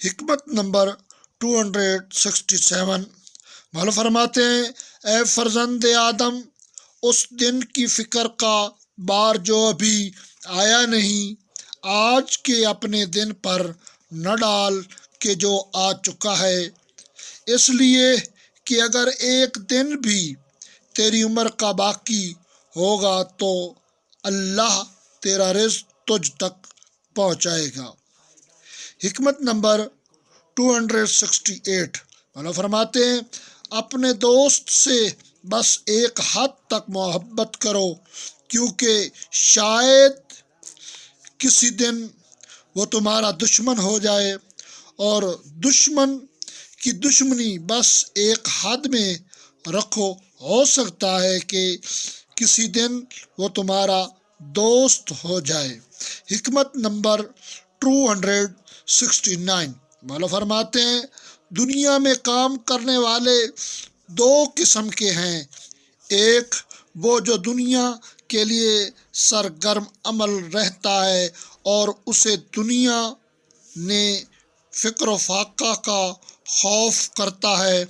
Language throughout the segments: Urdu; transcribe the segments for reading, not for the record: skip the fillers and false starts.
حکمت نمبر 267 مولا فرماتے ہیں اے فرزند آدم، اس دن کی فکر کا بار جو ابھی آیا نہیں، آج کے اپنے دن پر نہ ڈال کہ جو آ چکا ہے، اس لیے کہ اگر ایک دن بھی تیری عمر کا باقی ہوگا تو اللہ تیرا رزق تجھ تک پہنچائے گا۔ حکمت نمبر 268 مولا فرماتے ہیں اپنے دوست سے بس ایک حد تک محبت کرو، کیونکہ شاید کسی دن وہ تمہارا دشمن ہو جائے، اور دشمن کی دشمنی بس ایک حد میں رکھو، ہو سکتا ہے کہ کسی دن وہ تمہارا دوست ہو جائے۔ حکمت نمبر 269 مولا فرماتے ہیں دنیا میں کام کرنے والے دو قسم کے ہیں، ایک وہ جو دنیا کے لیے سرگرم عمل رہتا ہے اور اسے دنیا نے فقر و فاقہ کا خوف کرتا ہے،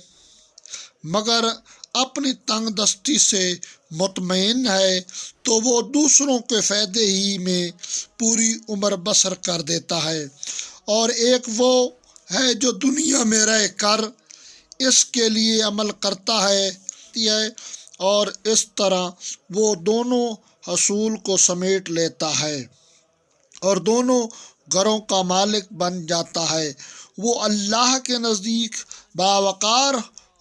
مگر اپنی تنگ دستی سے مطمئن ہے، تو وہ دوسروں کے فائدے ہی میں پوری عمر بسر کر دیتا ہے، اور ایک وہ ہے جو دنیا میں رہ کر اس کے لیے عمل کرتا ہے اور اس طرح وہ دونوں حصول کو سمیٹ لیتا ہے اور دونوں گھروں کا مالک بن جاتا ہے۔ وہ اللہ کے نزدیک باوقار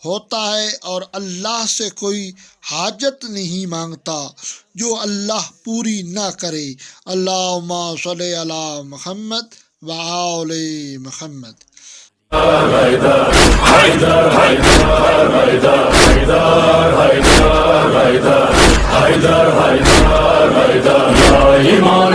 ہوتا ہے اور اللہ سے کوئی حاجت نہیں مانگتا جو اللہ پوری نہ کرے۔ اللہم صلی علی محمد وآل محمد۔ ایمان